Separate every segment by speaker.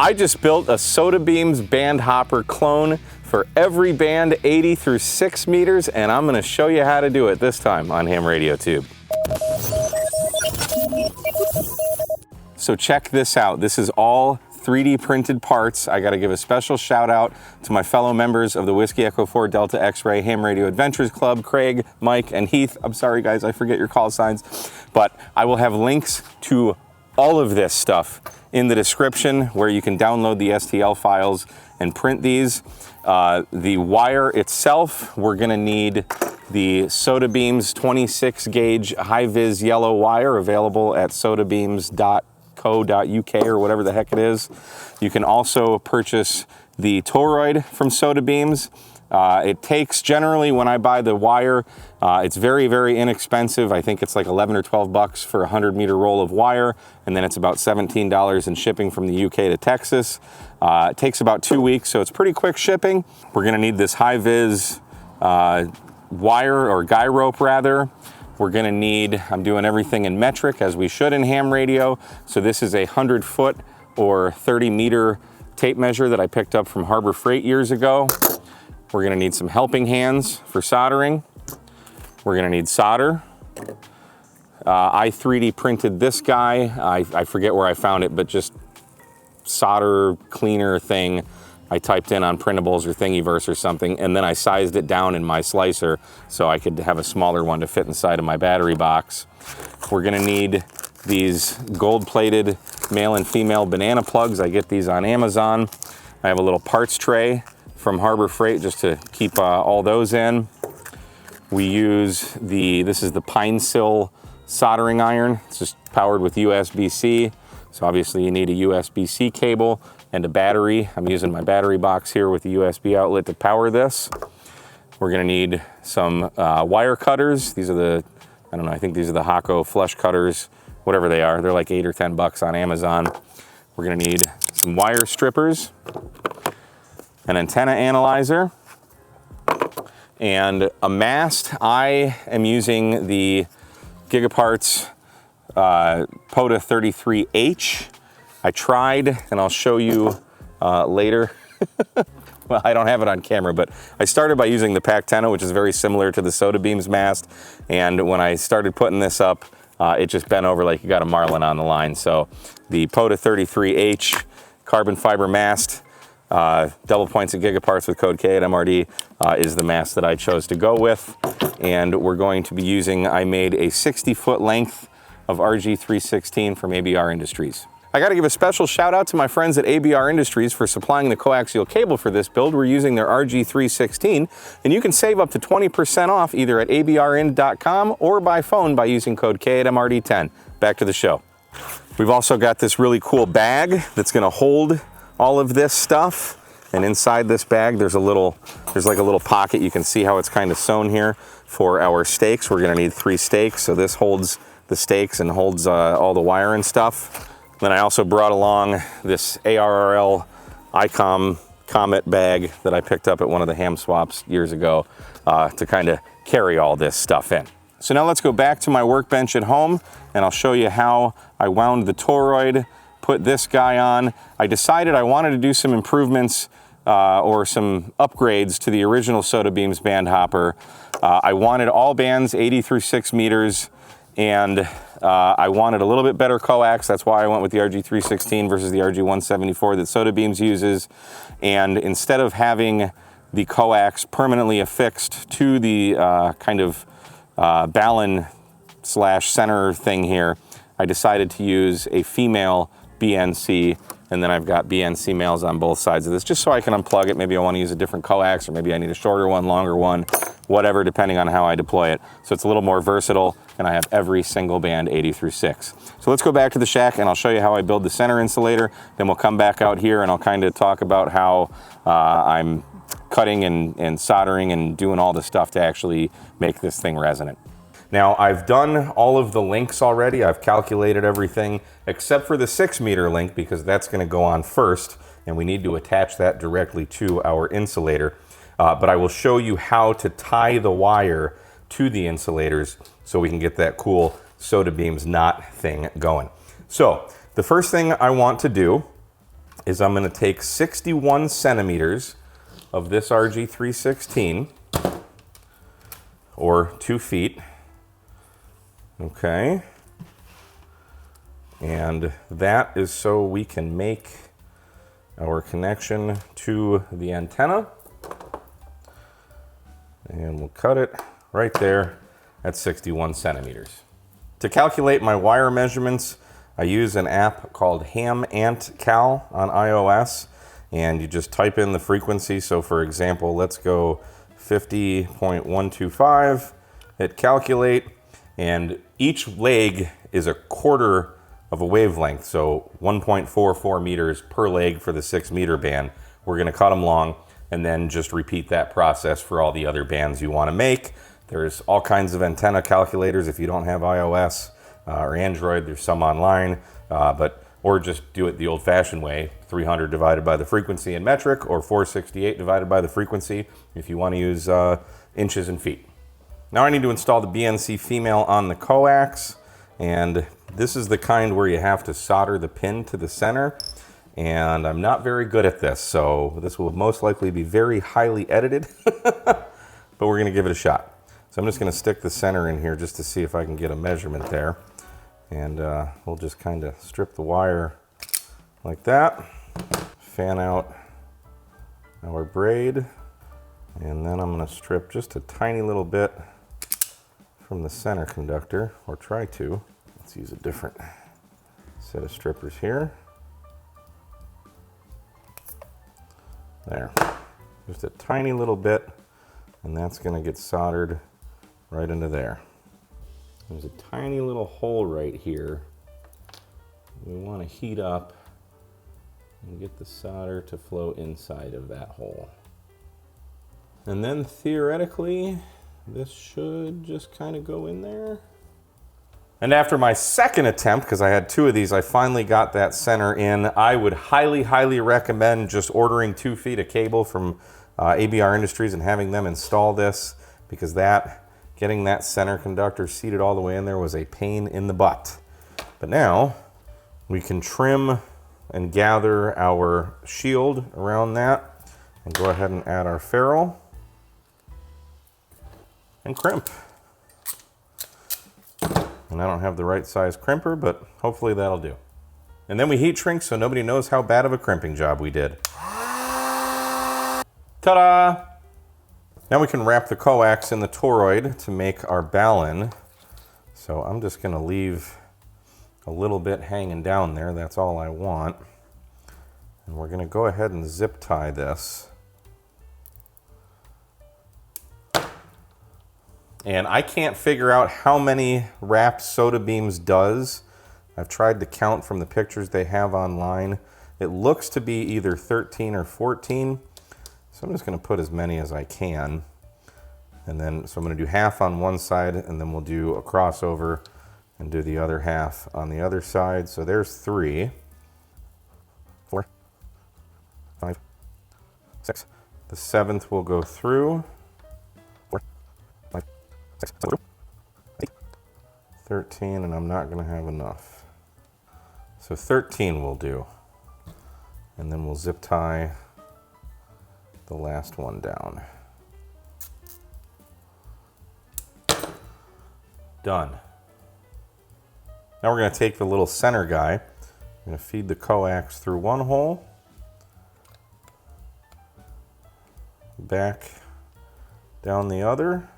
Speaker 1: I just built a Sotabeams band hopper clone for every band 80 through 6 meters, and I'm gonna show you how to do it this time on Ham Radio Tube. So check this out. This is all 3D printed parts. I gotta give a special shout out to my fellow members of the Whiskey Echo 4 Delta X-Ray Ham Radio Adventures Club, Craig, Mike, and Heath. I'm sorry guys, I forget your call signs, but I will have links to all of this stuff in the description where you can download the STL files and print these. The wire itself, we're gonna need the Sotabeams 26 gauge high-vis yellow wire available at sotabeams.co.uk or whatever the heck it is. You can also purchase the toroid from Sotabeams. It takes, generally when I buy the wire, it's very, very inexpensive. I think it's like 11 or 12 bucks for a 100-meter roll of wire, and then it's about $17 in shipping from the UK to Texas. It takes about 2 weeks, so it's pretty quick shipping. We're gonna need this high-vis wire, or guy rope rather. We're gonna need, I'm doing everything in metric as we should in ham radio. So this is a 100-foot or 30-meter tape measure that I picked up from Harbor Freight years ago. We're gonna need some helping hands for soldering. We're gonna need solder. I 3D printed this guy. I forget where I found it, but just solder cleaner thing. I typed in on printables or Thingiverse or something, and then I sized it down in my slicer so I could have a smaller one to fit inside of my battery box. We're gonna need these gold-plated male and female banana plugs. I get these on Amazon. I have a little parts tray from Harbor Freight just to keep all those in. We use this is the Pine Sill soldering iron. It's just powered with USB-C. So obviously you need a USB-C cable and a battery. I'm using my battery box here with the USB outlet to power this. We're gonna need some wire cutters. These are the, I don't know, I think these are the Hako flush cutters, whatever they are. They're like 8 or 10 bucks on Amazon. We're gonna need some wire strippers, an antenna analyzer, and a mast. I am using the Gigaparts POTA 33H. I tried, and I'll show you later. Well, I don't have it on camera, but I started by using the Pactena, which is very similar to the Sotabeams mast. And when I started putting this up, it just bent over like you got a marlin on the line. So the POTA 33H carbon fiber mast, double points at Gigaparts with code K at MRD is the mast that I chose to go with. And we're going to be using, I made a 60-foot length of RG316 from ABR Industries. I gotta give a special shout out to my friends at ABR Industries for supplying the coaxial cable for this build. We're using their RG316, and you can save up to 20% off either at abrind.com or by phone by using code K at MRD10. Back to the show. We've also got this really cool bag that's gonna hold all of this stuff. And inside this bag, there's like a little pocket. You can see how it's kind of sewn here for our stakes. We're gonna need 3 stakes, so this holds the stakes and holds all the wire and stuff. Then I also brought along this ARRL ICOM Comet bag that I picked up at one of the ham swaps years ago to kind of carry all this stuff in. So now let's go back to my workbench at home, and I'll show you how I wound the toroid, put this guy on. I decided I wanted to do some improvements or some upgrades to the original Sotabeams band hopper. I wanted all bands 80 through 6 meters, and I wanted a little bit better coax. That's why I went with the RG316 versus the RG174 that Sotabeams uses. And instead of having the coax permanently affixed to the kind of ballon / center thing here, I decided to use a female BNC, and then I've got BNC males on both sides of this just so I can unplug it. Maybe I want to use a different coax, or maybe I need a shorter one, longer one, whatever, depending on how I deploy it. So it's a little more versatile, and I have every single band 80 through 6. So let's go back to the shack and I'll show you how I build the center insulator. Then we'll come back out here and I'll kind of talk about how I'm cutting and soldering and doing all the stuff to actually make this thing resonant. Now, I've done all of the links already. I've calculated everything except for the 6 meter link, because that's gonna go on first and we need to attach that directly to our insulator. But I will show you how to tie the wire to the insulators so we can get that cool Sotabeams knot thing going. So the first thing I want to do is I'm going to take 61 centimeters of this RG316, or 2 feet. Okay. And that is so we can make our connection to the antenna. And we'll cut it right there at 61 centimeters. To calculate my wire measurements, I use an app called HamAntCal on iOS, and you just type in the frequency. So for example, let's go 50.125, hit calculate, and each leg is a quarter of a wavelength, so 1.44 meters per leg for the 6 meter band. We're gonna cut them long and then just repeat that process for all the other bands you wanna make. There's all kinds of antenna calculators if you don't have iOS or Android. There's some online, or just do it the old-fashioned way, 300 divided by the frequency in metric, or 468 divided by the frequency if you wanna use inches and feet. Now I need to install the BNC female on the coax, and this is the kind where you have to solder the pin to the center, and I'm not very good at this, so this will most likely be very highly edited, but we're gonna give it a shot. So I'm just gonna stick the center in here just to see if I can get a measurement there, and we'll just kind of strip the wire like that, fan out our braid, and then I'm gonna strip just a tiny little bit from the center conductor, or try to. Let's use a different set of strippers here. There, just a tiny little bit, and that's gonna get soldered right into there. There's a tiny little hole right here. We wanna heat up and get the solder to flow inside of that hole. And then theoretically, this should just kind of go in there. And after my second attempt, because I had 2 of these, I finally got that center in. I would highly, highly recommend just ordering 2 feet of cable from ABR Industries and having them install this, because getting that center conductor seated all the way in there was a pain in the butt. But now we can trim and gather our shield around that and go ahead and add our ferrule and crimp. And I don't have the right size crimper, but hopefully that'll do. And then we heat shrink so nobody knows how bad of a crimping job we did. Ta-da! Now we can wrap the coax in the toroid to make our ballon. So I'm just gonna leave a little bit hanging down there. That's all I want. And we're gonna go ahead and zip tie this. And I can't figure out how many wraps Sotabeams does. I've tried to count from the pictures they have online. It looks to be either 13 or 14. So I'm just gonna put as many as I can. And then, so I'm gonna do half on one side, and then we'll do a crossover and do the other half on the other side. So there's 3, 4, 5, 6. The 7th will go through. 4, 5, 6, 8, 13, and I'm not gonna have enough. So 13 will do. And then we'll zip tie the last one down. Done. Now we're gonna take the little center guy. I'm gonna feed the coax through one hole, back down the other,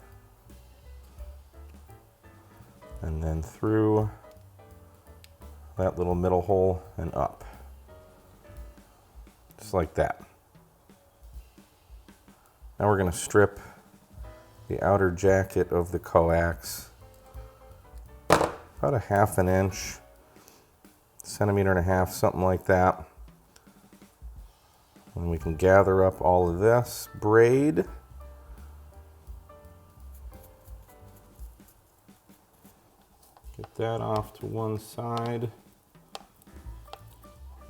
Speaker 1: and then through that little middle hole and up. Just like that. Now we're gonna strip the outer jacket of the coax about a 1/2 inch, 1.5 centimeters, something like that. And we can gather up all of this braid. Get that off to one side.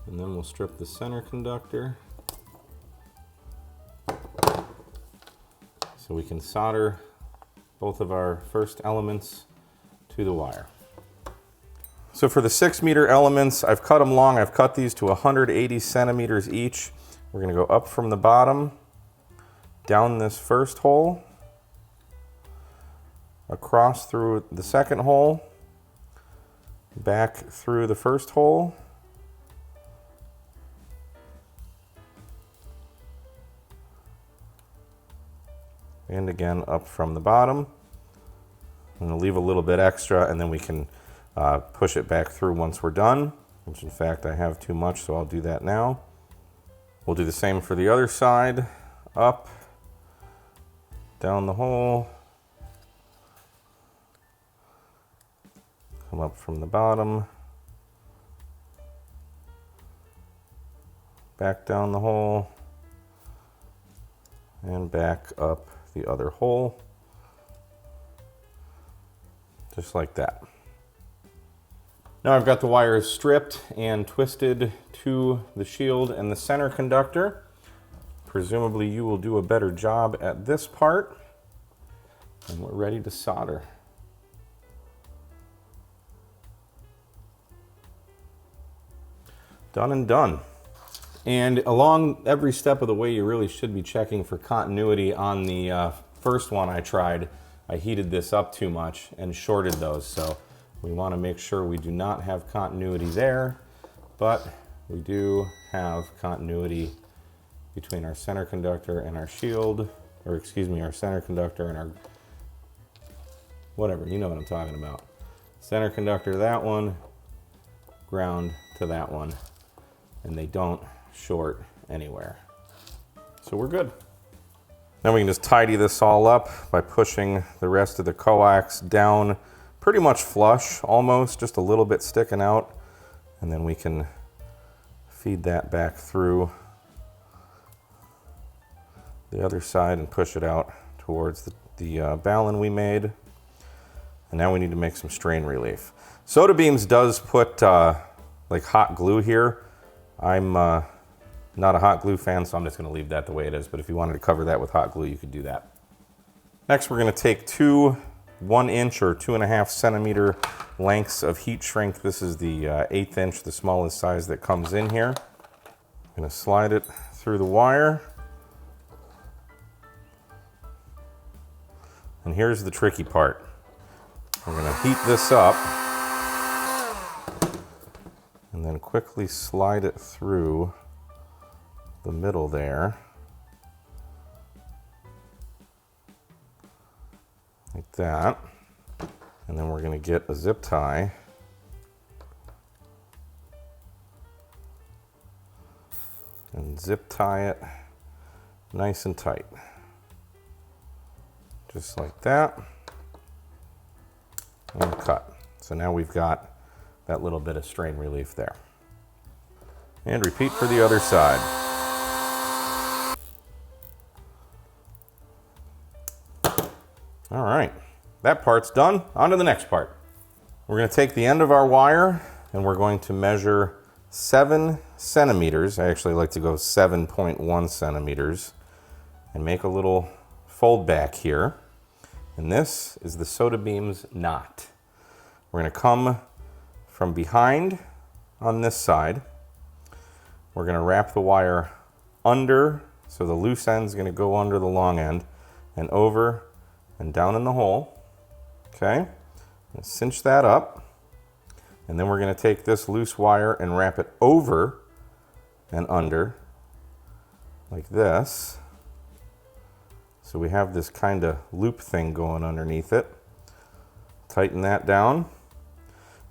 Speaker 1: And then we'll strip the center conductor. So we can solder both of our first elements to the wire. So for the 6-meter elements, I've cut them long. I've cut these to 180 centimeters each. We're gonna go up from the bottom, down this first hole, across through the second hole, back through the first hole, and again up from the bottom. I'm gonna leave a little bit extra and then we can push it back through once we're done, which in fact I have too much, so I'll do that now. We'll do the same for the other side. Up, down the hole, come up from the bottom, back down the hole, and back up the other hole, just like that. Now I've got the wires stripped and twisted to the shield and the center conductor. Presumably you will do a better job at this part, and we're ready to solder. Done and done. And along every step of the way, you really should be checking for continuity. On the first one I tried, I heated this up too much and shorted those, so we want to make sure we do not have continuity there, but we do have continuity between our center conductor and our shield, or excuse me, our center conductor and our, whatever, you know what I'm talking about. Center conductor to that one, ground to that one, and they don't short anywhere. So we're good. Now we can just tidy this all up by pushing the rest of the coax down pretty much flush, almost, just a little bit sticking out, and then we can feed that back through the other side and push it out towards the balun we made. And now we need to make some strain relief. Sotabeams does put like hot glue here. I'm not a hot glue fan, so I'm just gonna leave that the way it is, but if you wanted to cover that with hot glue, you could do that. Next, we're gonna take two 1-inch or 2.5 centimeter lengths of heat shrink. This is the 1/8 inch, the smallest size that comes in here. I'm gonna slide it through the wire. And here's the tricky part. We're gonna heat this up and then quickly slide it through the middle there. Like that. And then we're going to get a zip tie and zip tie it nice and tight. Just like that. And cut. So now we've got that little bit of strain relief there. And repeat for the other side. All right, that part's done. On to the next part. We're going to take the end of our wire and we're going to measure 7 centimeters. I actually like to go 7.1 centimeters and make a little fold back here. And this is the Sotabeams knot. We're going to come from behind on this side. We're going to wrap the wire under, so the loose end's going to go under the long end, and over and down in the hole. Okay, cinch that up, and then we're going to take this loose wire and wrap it over and under like this. So we have this kind of loop thing going underneath it. Tighten that down,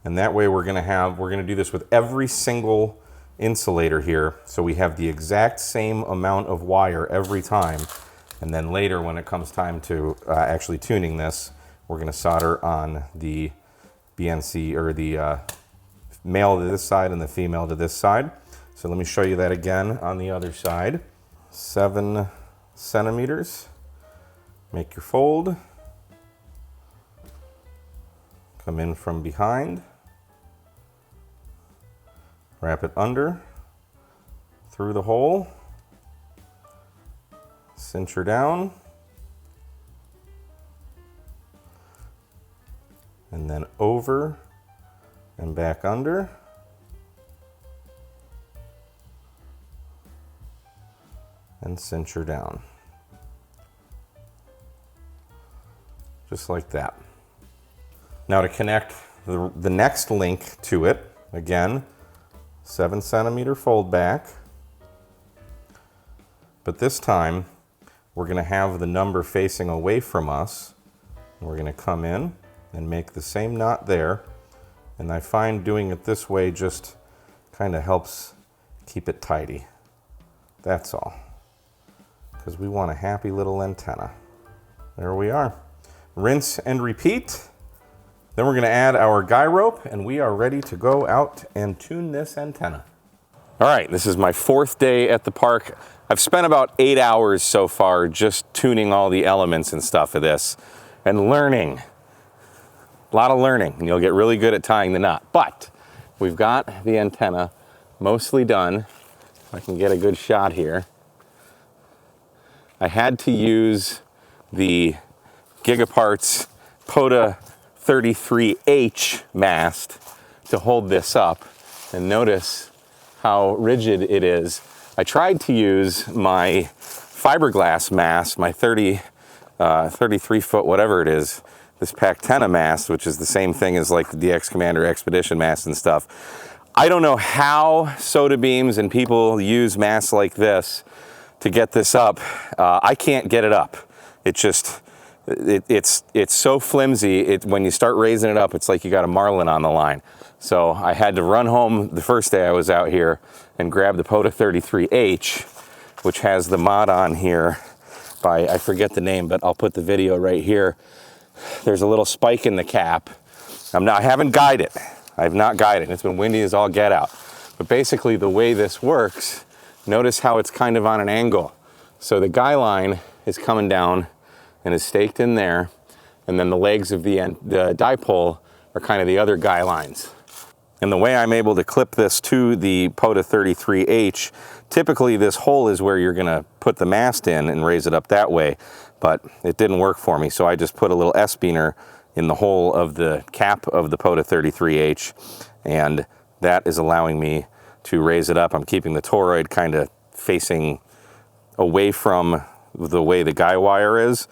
Speaker 1: and that way we're going to do this with every single insulator here, so we have the exact same amount of wire every time. And then later, when it comes time to actually tuning this, we're going to solder on the BNC, or the male to this side and the female to this side. So let me show you that again on the other side. 7 centimeters. Make your fold. Come in from behind. Wrap it under, through the hole. Cinch her down, and then over and back under. And cinch her down. Just like that. Now to connect the next link to it, again, 7cm fold back. But this time, we're gonna have the number facing away from us. And we're gonna come in and make the same knot there. And I find doing it this way just kind of helps keep it tidy. That's all. Because we want a happy little antenna. There we are. Rinse and repeat. Then we're gonna add our guy rope and we are ready to go out and tune this antenna. All right, this is my 4th day at the park. I've spent about 8 hours so far just tuning all the elements and stuff of this and learning. A lot of learning, and you'll get really good at tying the knot. But we've got the antenna mostly done. If I can get a good shot here. I had to use the Gigaparts POTA 33H mast to hold this up, and notice how rigid it is. I tried to use my fiberglass mast, my 33 foot whatever it is, this Pactena mast, which is the same thing as like the DX Commander Expedition mast and stuff. I don't know how Sotabeams and people use masts like this to get this up. I can't get it up. It just, it's so flimsy. When you start raising it up, it's like you got a marlin on the line. So I had to run home the first day I was out here and grab the POTA 33H, which has the mod on here by, I forget the name, but I'll put the video right here. There's a little spike in the cap. I haven't guyed it. I have not guyed it. It's been windy as all get out. But basically the way this works, notice how it's kind of on an angle. So the guy line is coming down and is staked in there, and then the legs of the dipole are kind of the other guy lines. And the way I'm able to clip this to the POTA 33H, typically this hole is where you're gonna put the mast in and raise it up that way, but it didn't work for me, so I just put a little S-beaner in the hole of the cap of the POTA 33H, and that is allowing me to raise it up. I'm keeping the toroid kind of facing away from the way the guy wire is,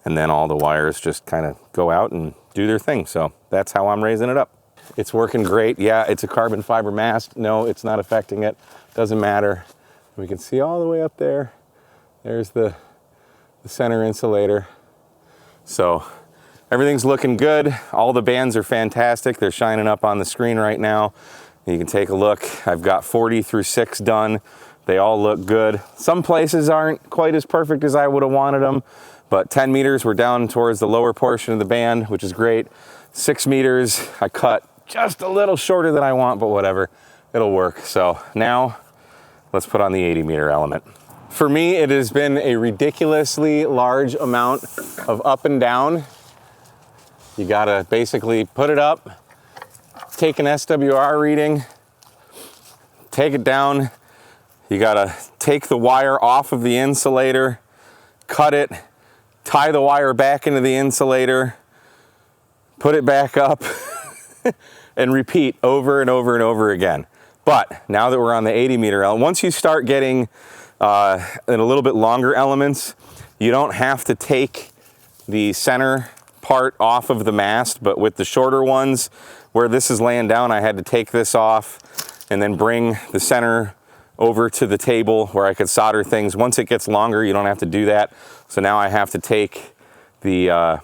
Speaker 1: and then all the wires just kind of go out and do their thing. So that's how I'm raising it up. It's working great. Yeah, it's a carbon fiber mast. No, it's not affecting it. Doesn't matter. We can see all the way up there. There's the center insulator. So everything's looking good. All the bands are fantastic. They're shining up on the screen right now. You can take a look. I've got 40 through 6 done. They all look good. Some places aren't quite as perfect as I would have wanted them, but 10 meters, we're down towards the lower portion of the band, which is great. 6 meters, I cut just a little shorter than I want, but whatever, it'll work. So now let's put on the 80 meter element. For me, it has been a ridiculously large amount of up and down. You gotta basically put it up, take an SWR reading, take it down. You gotta take the wire off of the insulator, cut it, tie the wire back into the insulator, put it back up, and repeat over and over and over again. But now that we're on the 80 meter element, once you start getting in a little bit longer elements, you don't have to take the center part off of the mast, but with the shorter ones, where this is laying down, I had to take this off and then bring the center over to the table where I could solder things. Once it gets longer, you don't have to do that. So now I have to take the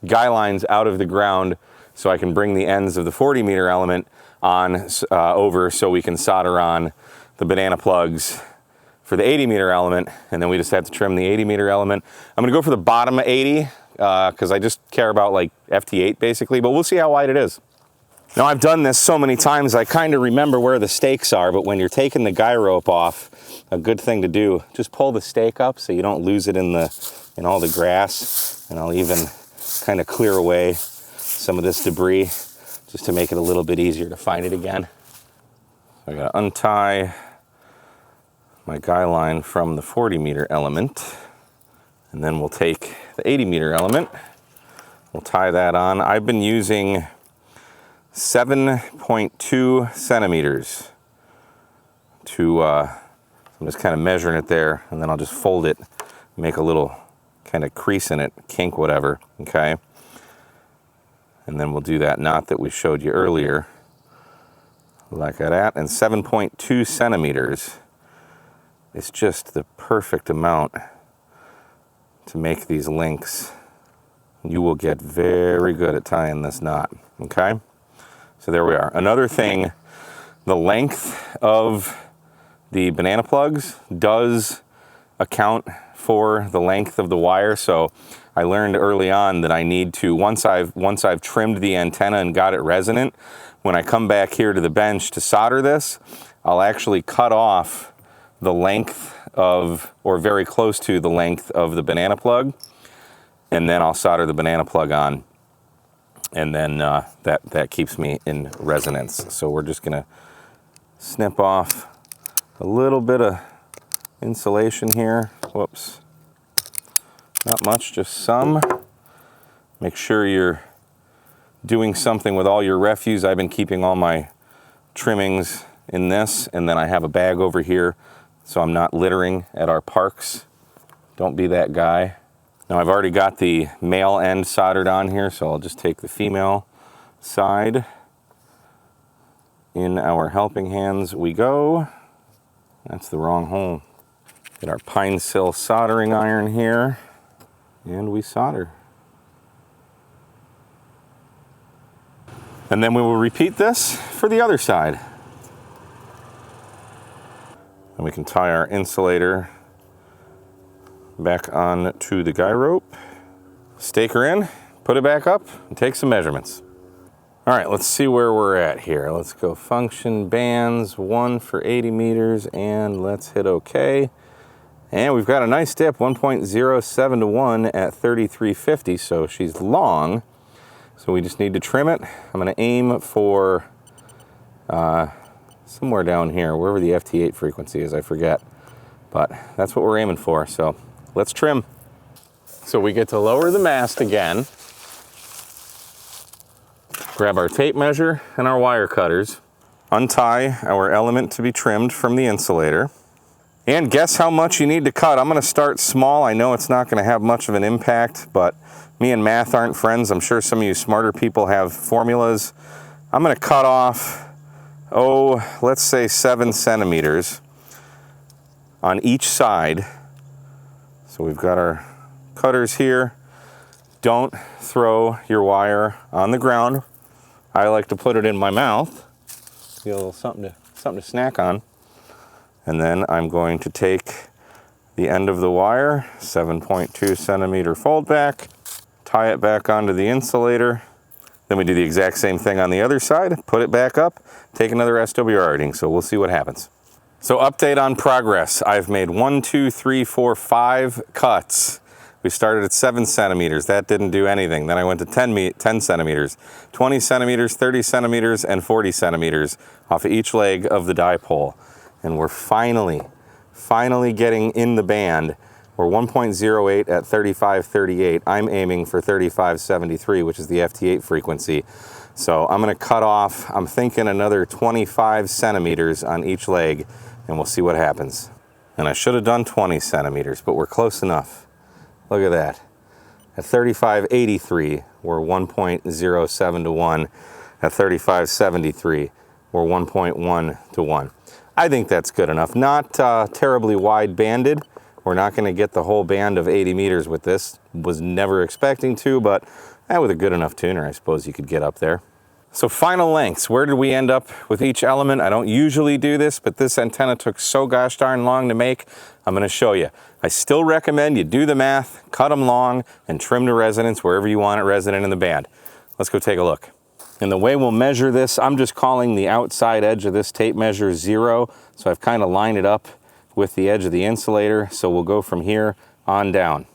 Speaker 1: guy lines out of the ground so I can bring the ends of the 40 meter element on over so we can solder on the banana plugs for the 80 meter element, and then we just have to trim the 80 meter element. I'm gonna go for the bottom of 80 because I just care about like FT8 basically, but we'll see how wide it is. Now I've done this so many times, I kind of remember where the stakes are, but when you're taking the guy rope off, a good thing to do, just pull the stake up so you don't lose it in all the grass, and I'll even kind of clear away some of this debris just to make it a little bit easier to find it again. So I gotta untie my guy line from the 40 meter element, and then we'll take the 80 meter element, we'll tie that on. I've been using 7.2 centimeters to, I'm just kind of measuring it there, and then I'll just fold it, make a little kind of crease in it, kink, whatever, okay? And then we'll do that knot that we showed you earlier, like that, and 7.2 centimeters is just the perfect amount to make these links. You will get very good at tying this knot, okay? So there we are. Another thing, the length of the banana plugs does account for the length of the wire. So I learned early on that I need to, once I've trimmed the antenna and got it resonant, when I come back here to the bench to solder this, I'll actually cut off the length of, or very close to the length of the banana plug, and then I'll solder the banana plug on, and then that keeps me in resonance. So we're just gonna snip off a little bit of insulation here. Whoops, not much, just some. Make sure you're doing something with all your refuse. I've been keeping all my trimmings in this, and then I have a bag over here so I'm not littering at our parks. Don't be that guy. Now I've already got the male end soldered on here, so I'll just take the female side. In our helping hands we go. That's the wrong hole. Get our pine sill soldering iron here, and we solder. And then we will repeat this for the other side. And we can tie our insulator back on to the guy rope, stake her in, put it back up, and take some measurements. All right, let's see where we're at here. Let's go function bands, 1 for 80 meters, and let's hit OK. And we've got a nice dip, 1.07 to 1 at 3350, so she's long. So we just need to trim it. I'm gonna aim for somewhere down here, wherever the FT8 frequency is, I forget. But that's what we're aiming for, so let's trim. So we get to lower the mast again, grab our tape measure and our wire cutters, untie our element to be trimmed from the insulator, and guess how much you need to cut. I'm gonna start small. I know it's not gonna have much of an impact, but me and math aren't friends. I'm sure some of you smarter people have formulas. I'm gonna cut off, let's say 7 centimeters on each side. So we've got our cutters here. Don't throw your wire on the ground. I like to put it in my mouth. Get a little something to snack on. And then I'm going to take the end of the wire, 7.2 centimeter fold back, tie it back onto the insulator. Then we do the exact same thing on the other side, put it back up, take another SWR reading, so we'll see what happens. So update on progress. I've made 1, 2, 3, 4, 5 cuts. We started at 7 centimeters, that didn't do anything. Then I went to 10 centimeters, 20 centimeters, 30 centimeters, and 40 centimeters off of each leg of the dipole. And we're finally getting in the band. We're 1.08 at 3538. I'm aiming for 3573, which is the FT8 frequency. So I'm gonna cut off, I'm thinking another 25 centimeters on each leg, and we'll see what happens. And I should have done 20 centimeters, but we're close enough. Look at that. At 3583, we're 1.07 to 1. At 3573, we're 1.1 to 1. I think that's good enough. Not terribly wide banded. We're not going to get the whole band of 80 meters with this. Was never expecting to, but with a good enough tuner, I suppose you could get up there. So final lengths, where did we end up with each element? I don't usually do this, but this antenna took so gosh darn long to make. I'm going to show you. I still recommend you do the math, cut them long, and trim to resonance wherever you want it resonant in the band. Let's go take a look. And the way we'll measure this, I'm just calling the outside edge of this tape measure 0. So I've kind of lined it up with the edge of the insulator. So we'll go from here on down.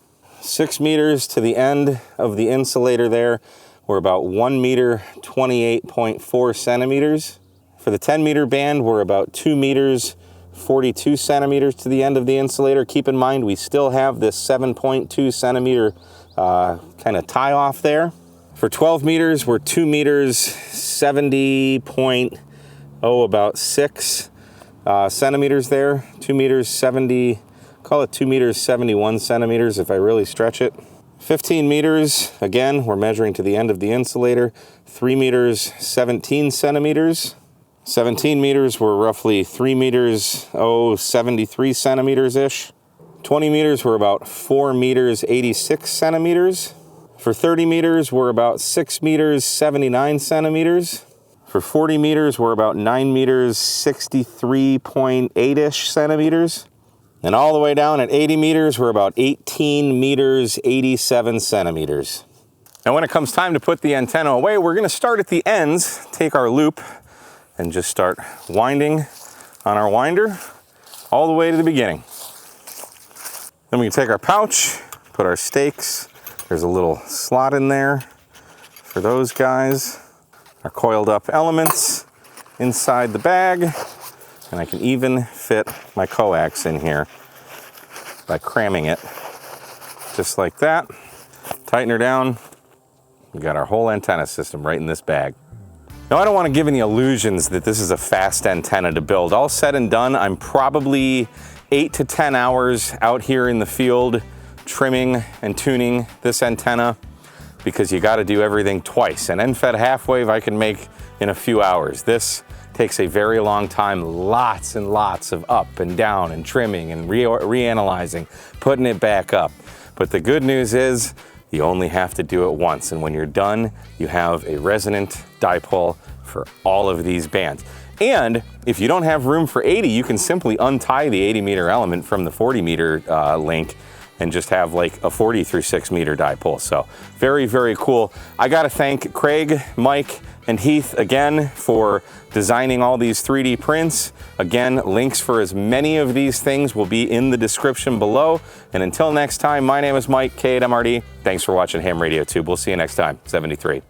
Speaker 1: 6 meters to the end of the insulator there. We're about 1 meter, 28.4 centimeters. For the 10 meter band, we're about 2 meters, 42 centimeters to the end of the insulator. Keep in mind, we still have this 7.2 centimeter kind of tie off there. For 12 meters, we're 2 meters 70 point, about 6 centimeters there. 2 meters 70, call it 2 meters 71 centimeters if I really stretch it. 15 meters, again, we're measuring to the end of the insulator. 3 meters 17 centimeters. 17 meters, we're roughly 3 meters, 73 centimeters-ish. 20 meters, we're about 4 meters 86 centimeters. For 30 meters, we're about 6 meters 79 centimeters. For 40 meters, we're about 9 meters 63.8-ish centimeters. And all the way down at 80 meters, we're about 18 meters 87 centimeters. Now when it comes time to put the antenna away, we're gonna start at the ends, take our loop, and just start winding on our winder all the way to the beginning. Then we can take our pouch, put our stakes. There's a little slot in there for those guys. Our coiled up elements inside the bag. And I can even fit my coax in here by cramming it just like that. Tighten her down. We got our whole antenna system right in this bag. Now I don't want to give any illusions that this is a fast antenna to build. All said and done, I'm probably 8 to 10 hours out here in the field trimming and tuning this antenna, because you got to do everything twice. An end-fed half wave I can make in a few hours. This takes a very long time, lots and lots of up and down and trimming and reanalyzing, putting it back up. But the good news is you only have to do it once, and when you're done, you have a resonant dipole for all of these bands. And if you don't have room for 80, you can simply untie the 80 meter element from the 40 meter link and just have like a 40 through 6 meter dipole. So very, very cool. I gotta thank Craig, Mike, and Heath again for designing all these 3D prints. Again, links for as many of these things will be in the description below. And until next time, my name is Mike, K8MRD. Thanks for watching Ham Radio Tube. We'll see you next time, 73.